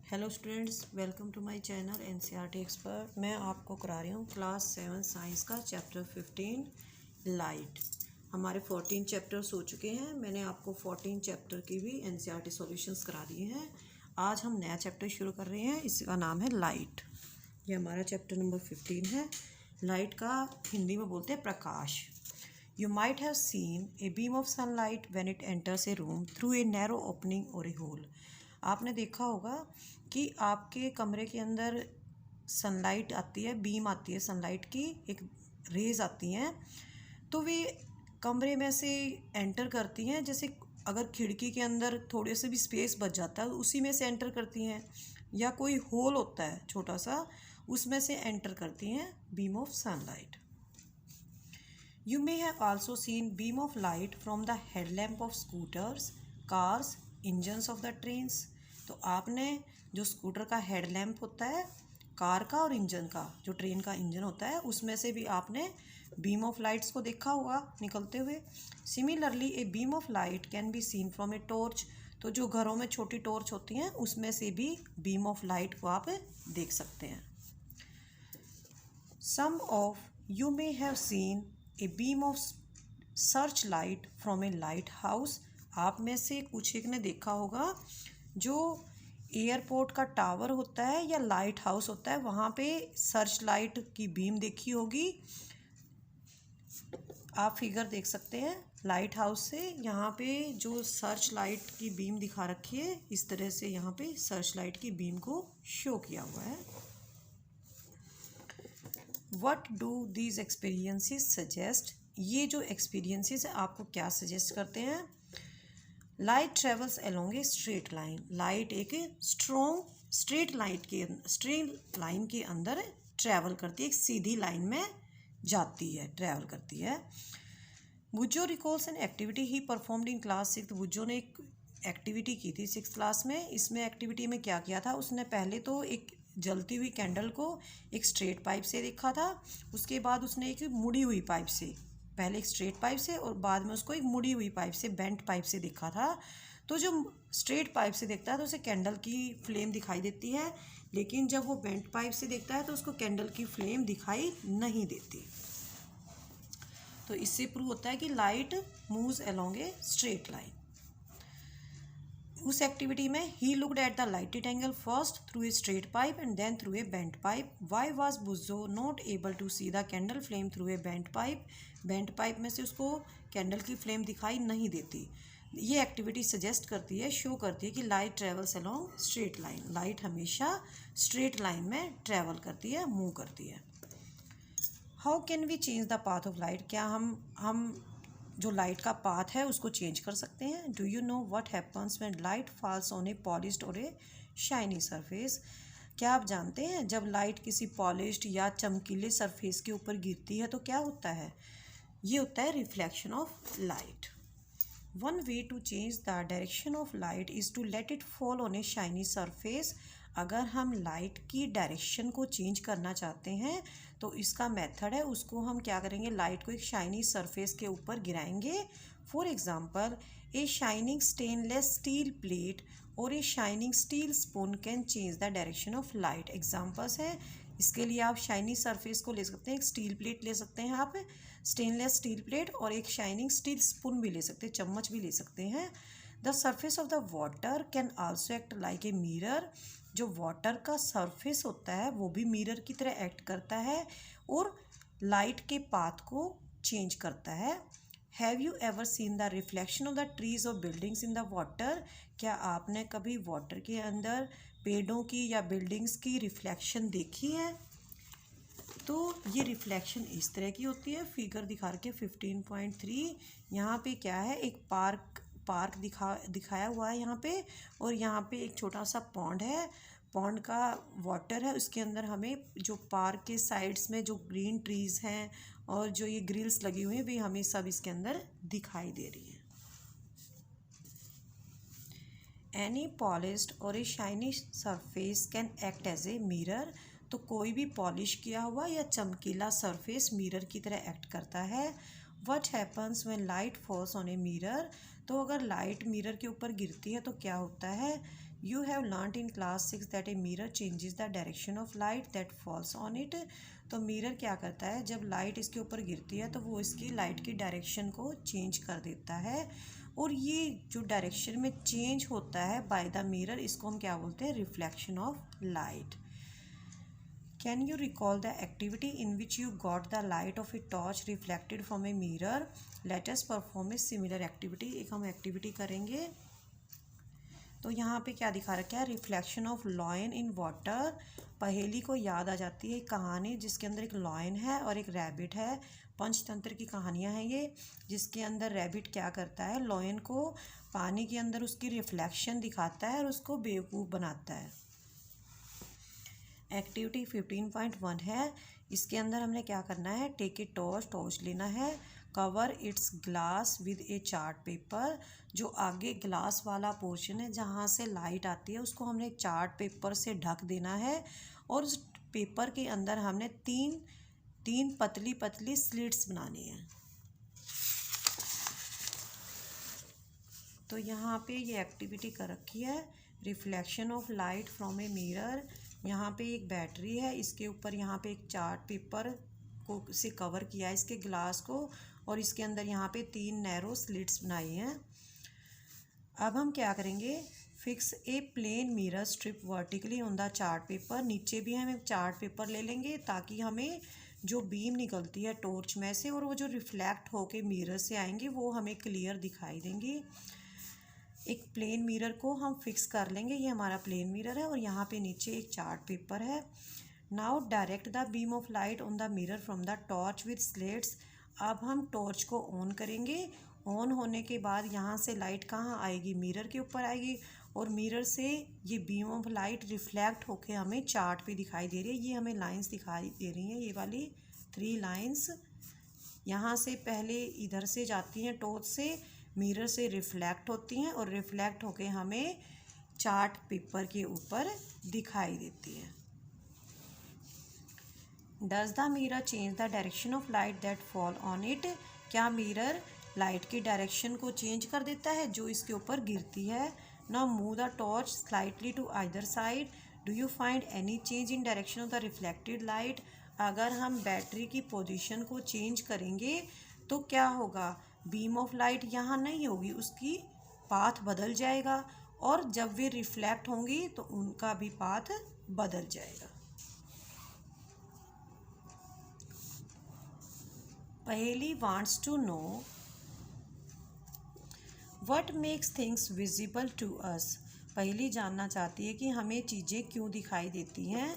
Hello students, welcome to my channel NCERT expert. मैं आपको करा रही हूँ क्लास 7 साइंस का चैप्टर 15 लाइट। हमारे 14 चैप्टर्स हो चुके हैं। मैंने आपको 14 चैप्टर की भी एनसीईआरटी सॉल्यूशंस करा दिए हैं। आज हम नया चैप्टर शुरू कर रहे हैं, इसका नाम है लाइट। ये हमारा चैप्टर नंबर 15 है। लाइट का हिंदी में बोलते हैं प्रकाश। You might have seen a beam of sunlight when it enters a room through a narrow opening or a hole. आपने देखा होगा कि आपके कमरे के अंदर सनलाइट आती है, बीम आती है सनलाइट की, एक रेज आती हैं, तो वे कमरे में से एंटर करती हैं। जैसे अगर खिड़की के अंदर थोड़े से भी स्पेस बच जाता है उसी में से एंटर करती हैं, या कोई होल होता है छोटा सा उसमें से एंटर करती हैं beam of sunlight. You may have also seen beam of light from the headlamp of scooters, cars, engines of the trains. तो आपने जो स्कूटर का हेडलैम्प होता है, कार का और इंजन का, जो ट्रेन का इंजन होता है, उसमें से भी आपने बीम ऑफ लाइट्स को देखा होगा निकलते हुए। Similarly a beam of light can be seen from a torch. तो जो घरों में छोटी टॉर्च होती हैं उसमें से भी बीम ऑफ लाइट को आप देख सकते हैं। Some of you may have seen a beam of search light from A light house. आप में से कुछ एक ने देखा होगा जो एयरपोर्ट का टावर होता है या लाइट हाउस होता है, वहाँ पे सर्च लाइट की बीम देखी होगी। आप फिगर देख सकते हैं लाइट हाउस से। यहाँ पे जो सर्च लाइट की बीम दिखा रखी है, इस तरह से यहाँ पे सर्च लाइट की बीम को शो किया हुआ है। What do these experiences suggest? ये जो एक्सपीरियंसेस आपको क्या सजेस्ट करते हैं? Light travels along a straight line. Light एक स्ट्रॉन्ग स्ट्रेट लाइन के अंदर ट्रैवल करती है, एक सीधी लाइन में जाती है, ट्रैवल करती है। Boojho recalls an activity he performed in class 6। Boojho ने एक एक्टिविटी की थी 6th क्लास में। इसमें एक्टिविटी में क्या किया था, उसने पहले तो एक जलती हुई कैंडल को एक स्ट्रेट पाइप से देखा था। उसके बाद उसने एक मुड़ी हुई पाइप से, पहले एक स्ट्रेट पाइप से और बाद में उसको एक मुड़ी हुई पाइप से, बेंट पाइप से देखा था। तो जो स्ट्रेट पाइप से देखता है तो उसे कैंडल की फ्लेम दिखाई देती है, लेकिन जब वो बेंट पाइप से देखता है तो उसको कैंडल की फ्लेम दिखाई नहीं देती। तो इससे प्रूव होता है कि light moves along a straight line. उस एक्टिविटी में he looked at the lighted angle first through a straight pipe and then through a bent pipe. Why was Boojho not able to see the candle flame through a bent pipe? Bent pipe में से उसको candle की flame दिखाई नहीं देती। ये activity suggest करती है, शो करती है कि light travels along straight line. Light हमेशा स्ट्रेट लाइन में ट्रेवल करती है, मूव करती है। How can we change the path of light? क्या हम जो लाइट का पाथ है उसको चेंज कर सकते हैं? Do you know what happens when light falls on A polished और ए शाइनी सरफेस? क्या आप जानते हैं जब लाइट किसी पॉलिश्ड या चमकीले सरफेस के ऊपर गिरती है तो क्या होता है? ये होता है reflection of light. One way to change the direction of light is to let it fall on a shiny surface. अगर हम लाइट की डायरेक्शन को चेंज करना चाहते हैं तो इसका मेथड है, उसको हम क्या करेंगे, लाइट को एक शाइनी सरफेस के ऊपर गिराएंगे। For example a shining stainless steel plate और a shining steel spoon can change the direction of light. Examples हैं इसके लिए। आप शाइनी सरफेस को ले सकते हैं, एक स्टील प्लेट ले सकते हैं आप, स्टेनलेस स्टील प्लेट, और एक शाइनिंग स्टील स्पून भी ले सकते हैं, चम्मच भी ले सकते हैं। The surface of the water can also act like a mirror. जो वाटर का सरफेस होता है वो भी मिरर की तरह एक्ट करता है और लाइट के पाथ को चेंज करता है। Have you ever seen the reflection of the trees और बिल्डिंग्स इन द वाटर? क्या आपने कभी वाटर के अंदर पेड़ों की या बिल्डिंग्स की रिफ्लेक्शन देखी है? तो ये रिफ्लेक्शन इस तरह की होती है। फिगर दिखा के 15.3 यहाँ पे क्या है, एक पार्क दिखाया हुआ है यहाँ पे, और यहाँ पे एक छोटा सा पॉन्ड है, पॉन्ड का वाटर है, उसके अंदर हमें जो पार्क के साइड्स में जो ग्रीन ट्रीज हैं और जो ये ग्रिल्स लगी हुई हैं वे हमें सब इसके अंदर दिखाई दे रही हैं। एनी पॉलिश्ड और a shiny surface can act as a mirror. तो कोई भी पॉलिश किया हुआ या चमकीला सरफेस मिरर की तरह एक्ट करता है। What happens when light falls on A mirror? तो अगर लाइट मिरर के ऊपर गिरती है तो क्या होता है? You have learnt in class 6 that a mirror changes the direction of light that falls on it. तो मिरर क्या करता है, जब लाइट इसके ऊपर गिरती है तो वो इसकी लाइट की डायरेक्शन को चेंज कर देता है, और ये जो डायरेक्शन में चेंज होता है बाय द मिरर, इसको हम क्या बोलते हैं, reflection of light. Can you recall the activity in which you got the light of a torch reflected from a mirror? Let us perform a similar activity. एक हम activity करेंगे. तो यहाँ पे क्या दिखा रखा है, reflection of lion in water. पहेली को याद आ जाती है एक कहानी जिसके अंदर एक लॉयन है और एक रैबिट है. पंचतंत्र की कहानियाँ हैं ये, जिसके अंदर रैबिट क्या करता है, लॉयन को पानी के अंदर उसकी रिफ्लेक्शन दिखाता है और उसको बेवकूफ़ बनाता है. एक्टिविटी 15.1 है. इसके अंदर हमने क्या करना है, टेक ए टॉर्च लेना है, cover it's glass with A chart paper. जो आगे ग्लास वाला पोर्शन है जहाँ से लाइट आती है उसको हमने चार्ट पेपर से ढक देना है, और उस पेपर के अंदर हमने तीन पतली पतली स्लिट्स बनानी है. तो यहाँ पे ये एक्टिविटी कर रखी है, reflection of light from a mirror. यहाँ पे एक बैटरी है, इसके ऊपर यहाँ पे एक चार्ट पेपर को से कवर किया है इसके ग्लास को, और इसके अंदर यहाँ पे 3 नैरो स्लिट्स बनाई हैं. अब हम क्या करेंगे, fix a plane mirror strip vertically on the chart paper. नीचे भी हम एक चार्ट पेपर ले लेंगे ताकि हमें जो बीम निकलती है टॉर्च में से और वो जो रिफ्लेक्ट होके मिरर से आएंगी वो हमें क्लियर दिखाई देंगी. एक प्लेन मिरर को हम फिक्स कर लेंगे, ये हमारा प्लेन मिरर है और यहाँ पे नीचे एक चार्ट पेपर है. Now direct the beam of light on the mirror from the torch with slates. अब हम टॉर्च को ऑन करेंगे. ऑन होने के बाद यहाँ से लाइट कहाँ आएगी, मिरर के ऊपर आएगी, और मिरर से ये बीम ऑफ लाइट रिफ्लेक्ट होके हमें चार्ट पे दिखाई दे रही है. ये हमें लाइंस दिखाई दे रही हैं, ये वाली 3 लाइंस यहाँ से पहले इधर से जाती हैं टॉर्च से, मिरर से रिफ्लेक्ट होती हैं और रिफ्लेक्ट होके हमें चार्ट पेपर के ऊपर दिखाई देती है. Does the mirror change the direction of light that fall on it. क्या मिरर लाइट की डायरेक्शन को चेंज कर देता है जो इसके ऊपर गिरती है. Now move the torch slightly to either side. Do you find any change in direction of the reflected light. अगर हम बैटरी की पोजीशन को चेंज करेंगे तो क्या होगा, बीम ऑफ लाइट यहाँ नहीं होगी, उसकी पाथ बदल जाएगा, और जब वे रिफ्लेक्ट होंगी तो उनका भी पाथ बदल जाएगा. Paheli wants to know what makes things visible to us. Paheli जानना चाहती है कि हमें चीज़ें क्यों दिखाई देती हैं.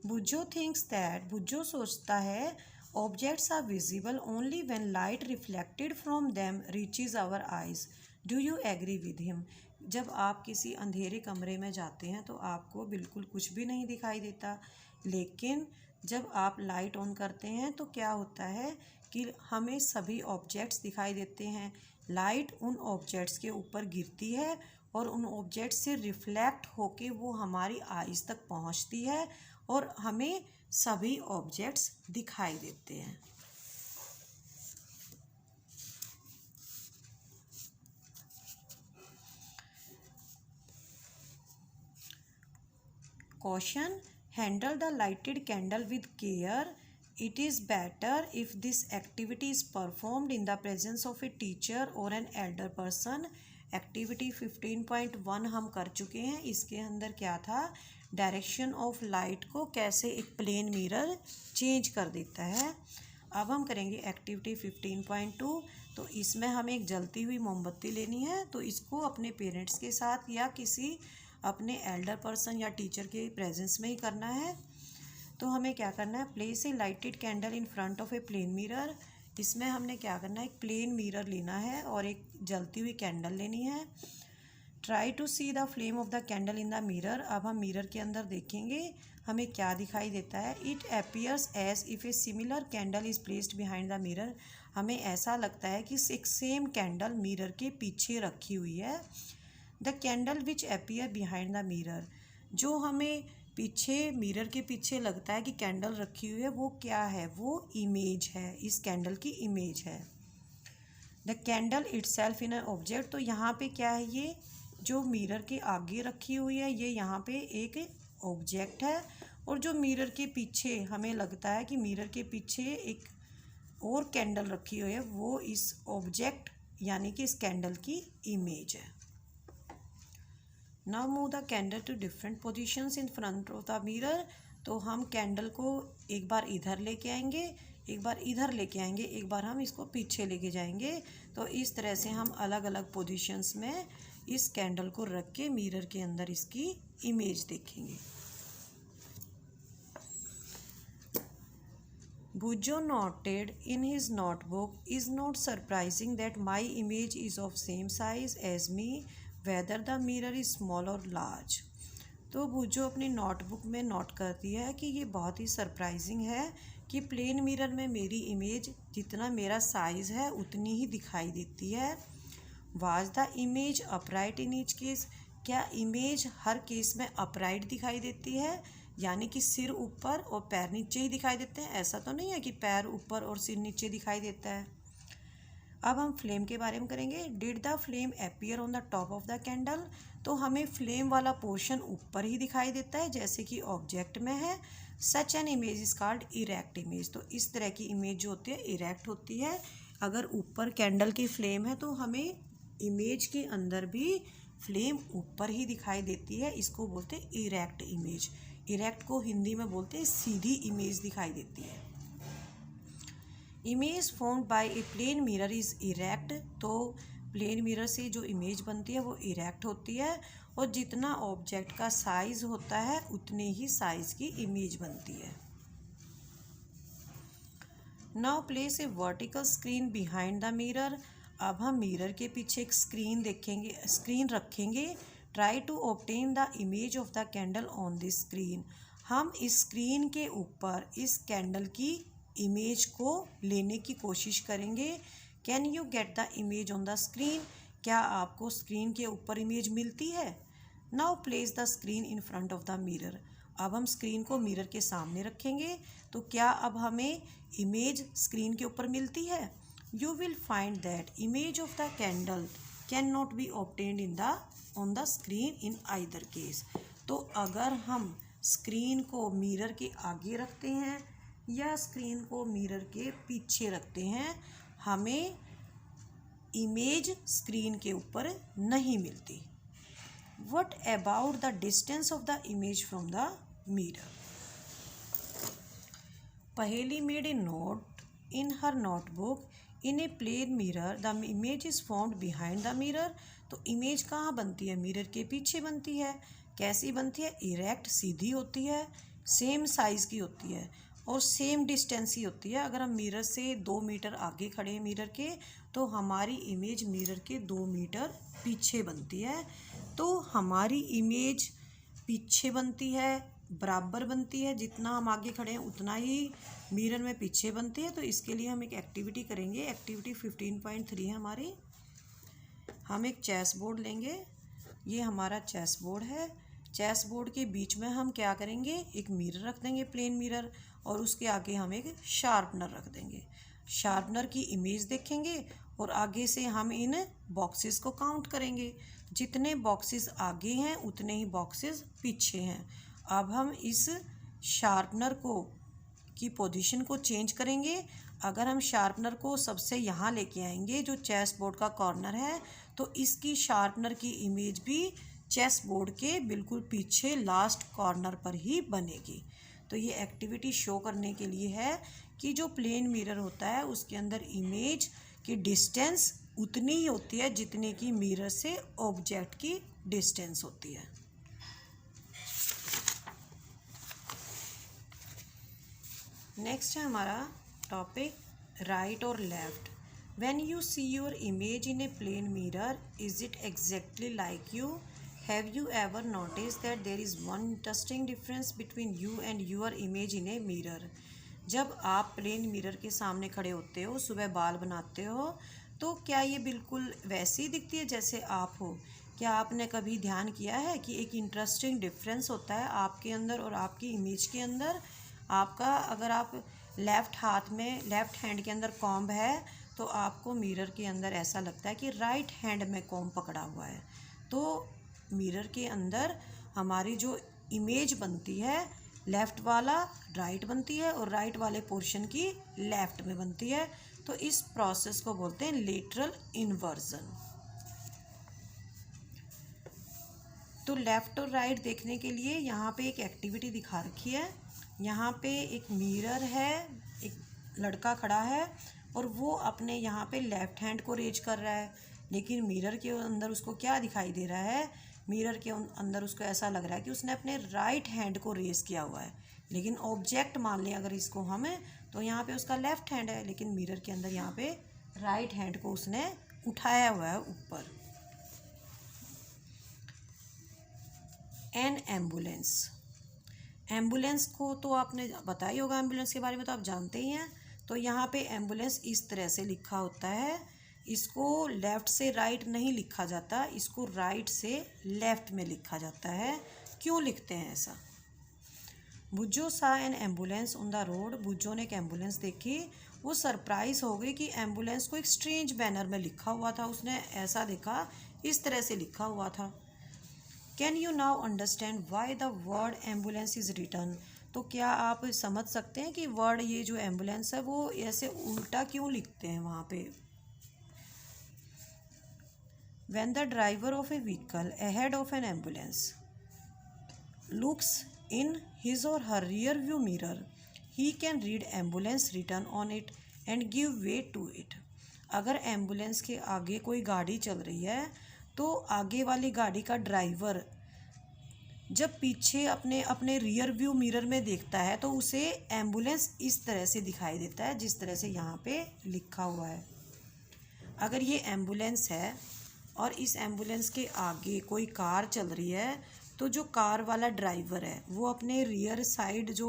बुज्जो थिंक्स दैट, बुज्जो सोचता है, objects are visible only when light reflected from them reaches our eyes. Do you agree with him. जब आप किसी अंधेरे कमरे में जाते हैं तो आपको बिल्कुल कुछ भी नहीं दिखाई देता, लेकिन जब आप लाइट ऑन करते हैं तो क्या होता है कि हमें सभी ऑब्जेक्ट्स दिखाई देते हैं. लाइट उन ऑब्जेक्ट्स के ऊपर गिरती है और उन ऑब्जेक्ट्स से रिफ्लेक्ट होके वो हमारी आइज़ तक पहुंचती है और हमें सभी ऑब्जेक्ट्स दिखाई देते हैं. Caution, handle the lighted candle with care. It is better if this activity is performed in the presence of a teacher or an elder person. Activity 15.1 हम कर चुके हैं. इसके अंदर क्या था, डायरेक्शन ऑफ लाइट को कैसे एक प्लेन मिरर चेंज कर देता है. अब हम करेंगे एक्टिविटी 15.2. तो इसमें हमें एक जलती हुई मोमबत्ती लेनी है, तो इसको अपने पेरेंट्स के साथ या किसी अपने एल्डर पर्सन या टीचर के प्रेजेंस में ही करना है. तो हमें क्या करना है, place a lighted candle in front of a plane mirror. इसमें हमने क्या करना है, एक प्लेन मिरर लेना है और एक जलती हुई कैंडल लेनी है. Try to see the flame of the candle in the mirror. अब हम मिरर के अंदर देखेंगे हमें क्या दिखाई देता है. It appears as if a similar candle is placed behind the mirror. हमें ऐसा लगता है कि एक सेम कैंडल मिरर के पीछे रखी हुई है. The candle which appear behind the mirror. जो हमें पीछे मिरर के पीछे लगता है कि कैंडल रखी हुई है, वो क्या है, वो इमेज है, इस कैंडल की इमेज है. The candle itself in an object. तो यहाँ पे क्या है, ये जो मिरर के आगे रखी हुई है ये यहाँ पे एक ऑब्जेक्ट है, और जो मिरर के पीछे हमें लगता है कि मिरर के पीछे एक और कैंडल रखी हुई है, वो इस ऑब्जेक्ट यानी कि इस कैंडल की इमेज है। Now move the candle to different positions in front of the mirror. तो हम कैंडल को एक बार इधर लेके आएंगे, एक बार इधर लेके आएंगे, एक बार हम इसको पीछे लेके जाएंगे। तो इस तरह से हम अलग अलग पोजीशंस में इस कैंडल को रख के मिरर के अंदर इसकी इमेज देखेंगे। Bujo noted in his notebook, "Is not surprising that my image is of same size as me, whether the mirror is small or large." तो बुजो अपनी नोटबुक में नोट करती है कि ये बहुत ही सरप्राइजिंग है कि प्लेन मिरर में मेरी इमेज जितना मेरा साइज़ है उतनी ही दिखाई देती है। Was the image upright in each case? क्या इमेज हर केस में अपराइट दिखाई देती है, यानी कि सिर ऊपर और पैर नीचे ही दिखाई देते हैं? ऐसा तो नहीं है कि पैर ऊपर और सिर नीचे दिखाई देता है। अब हम फ्लेम के बारे में करेंगे। Did the flame appear on the top of the candle? तो हमें फ्लेम वाला पोर्शन ऊपर ही दिखाई देता है जैसे कि ऑब्जेक्ट में है। Such an image is called erect image. तो इस तरह की इमेज जो होती है इरेक्ट होती है। अगर ऊपर कैंडल की फ्लेम है तो हमें इमेज के अंदर भी फ्लेम ऊपर ही दिखाई देती है, इसको बोलते हैं इरेक्ट इमेज। इरेक्ट को हिंदी में बोलते हैं सीधी इमेज दिखाई देती है। Image formed by a plane mirror is erect. तो प्लेन मिरर से जो इमेज बनती है वो इरेक्ट होती है, और जितना ऑब्जेक्ट का साइज होता है उतने ही साइज की इमेज बनती है। Now place a vertical screen behind the mirror. अब हम मिरर के पीछे एक स्क्रीन रखेंगे। Try to obtain the image of the candle on this screen. हम इस स्क्रीन के ऊपर इस कैंडल की इमेज को लेने की कोशिश करेंगे। Can you get the image on the screen? क्या आपको स्क्रीन के ऊपर इमेज मिलती है? Now place the screen in front of the mirror. अब हम स्क्रीन को मिरर के सामने रखेंगे, तो क्या अब हमें इमेज स्क्रीन के ऊपर मिलती है? You will find that image of the candle can not be obtained on the screen in either case. तो अगर हम स्क्रीन को मिरर के आगे रखते हैं या स्क्रीन को मिरर के पीछे रखते हैं, हमें इमेज स्क्रीन के ऊपर नहीं मिलती। What about the distance of the image from the mirror? Paheli made a note in her notebook. In a plane mirror, the image is formed behind the mirror. तो इमेज कहाँ बनती है? Mirror के पीछे बनती है। कैसी बनती है? इरेक्ट, सीधी होती है, सेम साइज़ की होती है और सेम डिस्टेंस ही होती है। अगर हम मिरर से 2 मीटर आगे खड़े हैं मिरर के, तो हमारी इमेज मिरर के 2 मीटर पीछे बनती है। तो हमारी इमेज पीछे बनती है, बराबर बनती है, जितना हम आगे खड़े हैं उतना ही मिरर में पीछे बनती है। तो इसके लिए हम एक एक्टिविटी करेंगे। एक्टिविटी 15.3 है हमारी। हम एक चेस बोर्ड लेंगे। ये हमारा चेस बोर्ड है। चेस बोर्ड के बीच में हम क्या करेंगे? एक मिरर रख देंगे, प्लेन मिरर, और उसके आगे हम एक शार्पनर रख देंगे। शार्पनर की इमेज देखेंगे और आगे से हम इन बॉक्सेस को काउंट करेंगे। जितने बॉक्सेस आगे हैं उतने ही बॉक्सेस पीछे हैं। अब हम इस शार्पनर की पोजीशन को चेंज करेंगे। अगर हम शार्पनर को सबसे यहाँ लेके आएंगे जो चेस बोर्ड का कॉर्नर है, तो इसकी शार्पनर की इमेज भी चेस बोर्ड के बिल्कुल पीछे लास्ट कॉर्नर पर ही बनेगी। तो ये एक्टिविटी शो करने के लिए है कि जो प्लेन मिरर होता है उसके अंदर इमेज की डिस्टेंस उतनी ही होती है जितनी कि मिरर से ऑब्जेक्ट की डिस्टेंस होती है। नेक्स्ट है हमारा टॉपिक राइट और left. When you see your image in a plane mirror, is it exactly like you? Have you ever notice that there is one interesting difference between you and your image in a mirror? जब आप plane mirror के सामने खड़े होते हो, सुबह बाल बनाते हो, तो क्या ये बिल्कुल वैसे ही दिखती है जैसे आप हो? क्या आपने कभी ध्यान किया है कि एक इंटरेस्टिंग डिफरेंस होता है आपके अंदर और आपकी इमेज के अंदर? आपका अगर आप लेफ़्ट हैंड के अंदर कॉम्ब है, तो आपको मिरर के अंदर ऐसा लगता है कि राइट हैंड में कॉम्ब पकड़ा हुआ है। तो मिरर के अंदर हमारी जो इमेज बनती है लेफ़्ट वाला राइट बनती है और राइट वाले पोर्शन की लेफ़्ट में बनती है। तो इस प्रोसेस को बोलते हैं लेटरल इन्वर्जन। तो लेफ़्ट और राइट देखने के लिए यहाँ पे एक एक्टिविटी दिखा रखी है। यहाँ पे एक मिरर है, एक लड़का खड़ा है और वो अपने यहाँ पे लेफ़्ट हैंड को रेज कर रहा है, लेकिन मिरर के अंदर उसको क्या दिखाई दे रहा है, मिरर के अंदर उसको ऐसा लग रहा है कि उसने अपने राइट हैंड को रेज किया हुआ है। लेकिन ऑब्जेक्ट मान लें अगर इसको हमें, तो यहाँ पे उसका लेफ़्ट हैंड है, लेकिन मिरर के अंदर यहाँ पे राइट हैंड को उसने उठाया हुआ है ऊपर। एन एम्बुलेंस, एम्बुलेंस को तो आपने बताया ही होगा, एम्बुलेंस के बारे में तो आप जानते ही हैं। तो यहाँ पे एम्बुलेंस इस तरह से लिखा होता है, इसको लेफ़्ट से राइट नहीं लिखा जाता, इसको राइट से लेफ़्ट में लिखा जाता है। क्यों लिखते हैं ऐसा? बुज्जो सा an ambulance on the road, Bujjo ने एक एम्बुलेंस देखी, वो सरप्राइज हो गई कि एम्बुलेंस को एक स्ट्रेंज बैनर में लिखा हुआ था। उसने ऐसा देखा, इस तरह से लिखा हुआ था। Can you now understand why the word ambulance is written? तो क्या आप समझ सकते हैं कि वर्ड ये जो एम्बुलेंस है वो ऐसे उल्टा क्यों लिखते हैं वहाँ पे? When the driver of a vehicle ahead of an ambulance looks in his or her rear view mirror, he can read ambulance written on it and give way to it. अगर एम्बुलेंस के आगे कोई गाड़ी चल रही है तो आगे वाली गाड़ी का ड्राइवर जब पीछे अपने अपने रियर व्यू मिरर में देखता है तो उसे एम्बुलेंस इस तरह से दिखाई देता है जिस तरह से यहाँ पे लिखा हुआ है। अगर ये एम्बुलेंस है और इस एम्बुलेंस के आगे कोई कार चल रही है तो जो कार वाला ड्राइवर है वो अपने रियर साइड जो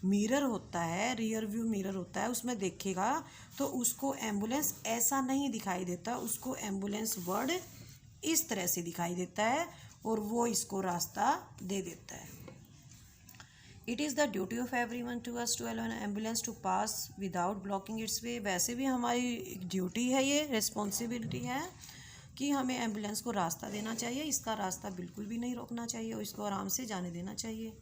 मिरर होता है, रियर व्यू मिरर होता है, उसमें देखेगा तो उसको एम्बुलेंस ऐसा नहीं दिखाई देता, उसको एम्बुलेंस वर्ड इस तरह से दिखाई देता है और वो इसको रास्ता दे देता है। It is the duty of everyone to us to allow an ambulance to pass without blocking its way. वैसे भी हमारी ड्यूटी है, ये रिस्पॉन्सिबिलिटी है कि हमें एम्बुलेंस को रास्ता देना चाहिए, इसका रास्ता बिल्कुल भी नहीं रोकना चाहिए और इसको आराम से जाने देना चाहिए।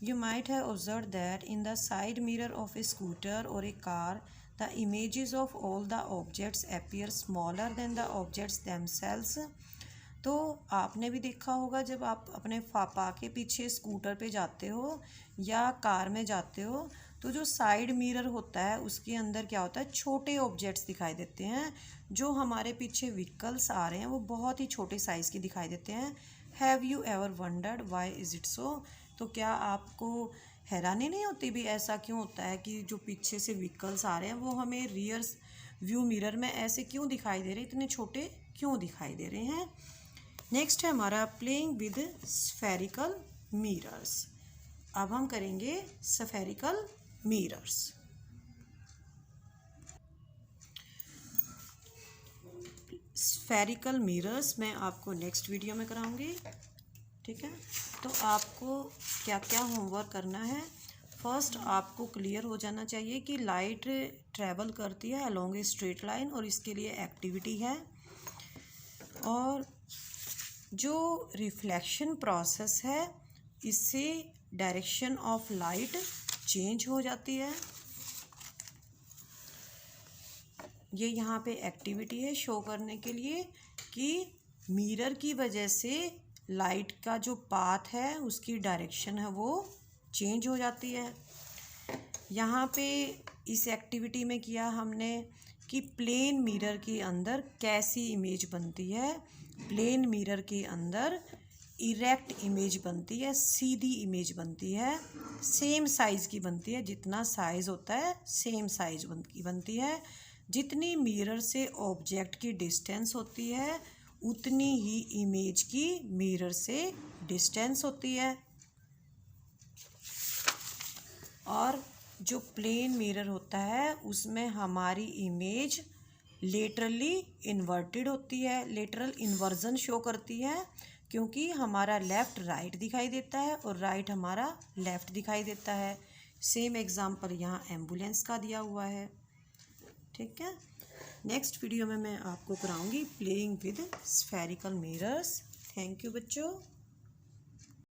You might have observed that in the side mirror of a scooter or a car, the images of all the objects appear smaller than the objects themselves. तो आपने भी देखा होगा जब आप अपने पापा के पीछे स्कूटर पे जाते हो या कार में जाते हो तो जो साइड मिरर होता है उसके अंदर क्या होता है, छोटे ऑब्जेक्ट्स दिखाई देते हैं। जो हमारे पीछे व्हीकल्स आ रहे हैं वो बहुत ही छोटे साइज़ के दिखाई देते हैं। Have you ever wondered Y is it so? तो क्या आपको हैरानी नहीं होती भी ऐसा क्यों होता है कि जो पीछे से व्हीकल्स आ रहे हैं वो हमें रियर व्यू मिरर में ऐसे क्यों दिखाई दे रहे हैं, इतने छोटे क्यों दिखाई दे रहे हैं? नेक्स्ट है हमारा प्लेइंग विद स्फेरिकल मिरर्स। अब हम करेंगे स्फेरिकल मिरर्स। स्फेरिकल मिरर्स मैं आपको नेक्स्ट वीडियो में कराऊंगी, ठीक है। तो आपको क्या क्या होमवर्क करना है, फर्स्ट आपको क्लियर हो जाना चाहिए कि लाइट ट्रैवल करती है अलोंग ए स्ट्रेट लाइन और इसके लिए एक्टिविटी है। और जो रिफ्लेक्शन प्रोसेस है इससे डायरेक्शन ऑफ लाइट चेंज हो जाती है। ये यहाँ पे एक्टिविटी है शो करने के लिए कि मिरर की वजह से लाइट का जो पाथ है उसकी डायरेक्शन है वो चेंज हो जाती है। यहाँ पे इस एक्टिविटी में किया हमने कि प्लेन मिरर के अंदर कैसी इमेज बनती है। प्लेन मिरर के अंदर इरेक्ट इमेज बनती है, सीधी इमेज बनती है, सेम साइज़ की बनती है, जितना साइज़ होता है सेम साइज की बनती है। जितनी मिरर से ऑब्जेक्ट की डिस्टेंस होती है उतनी ही इमेज की मिरर से डिस्टेंस होती है। और जो प्लेन मिरर होता है उसमें हमारी इमेज लेटरली इन्वर्टेड होती है, लेटरल इन्वर्जन शो करती है, क्योंकि हमारा लेफ़्ट राइट दिखाई देता है और राइट हमारा लेफ़्ट दिखाई देता है। सेम एग्जाम्पल यहाँ एम्बुलेंस का दिया हुआ है, ठीक है। नेक्स्ट वीडियो में मैं आपको कराऊंगी playing with spherical mirrors. Thank you बच्चों।